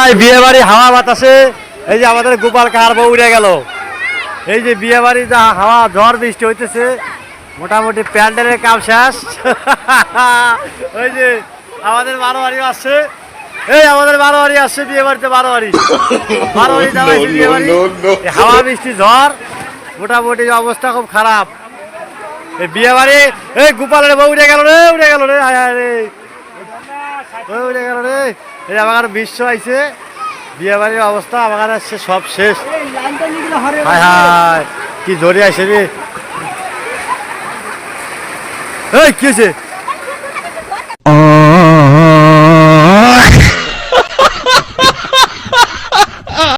ভাই বিয়ে বাড়ি হাওয়া বাতাসে এই যে আমাদের গোপাল কার বউ উড়ে গেল। এই যে বিয়ে বাড়ি যা হাওয়া ঝড় বৃষ্টি হইতেছে, মোটামুটি প্যান্ডেলের কাম শেষ। ওই যে আমাদের বারোয়ারি আসছে, এই আমাদের বারোয়ারি আসছে বিয়ে বাড়িতে, বারোয়ারি জামাইছে বিয়ে বাড়ি। হাওয়া বৃষ্টি ঝড়, মোটামুটি অবস্থা খুব খারাপ। এই বিয়ে বাড়ি, এই গোপালের বউ উড়ে গেল রে, উড়ে গেল রে, হায় হায় রে, উড়ে গেল রে। এই আমার বিশ্ব আইছে, বিয়ে বাড়ির অবস্থা আমার আসছে সব শেষ। হায় হায় কি ধরে আসে রে, এই কি হয়েছে?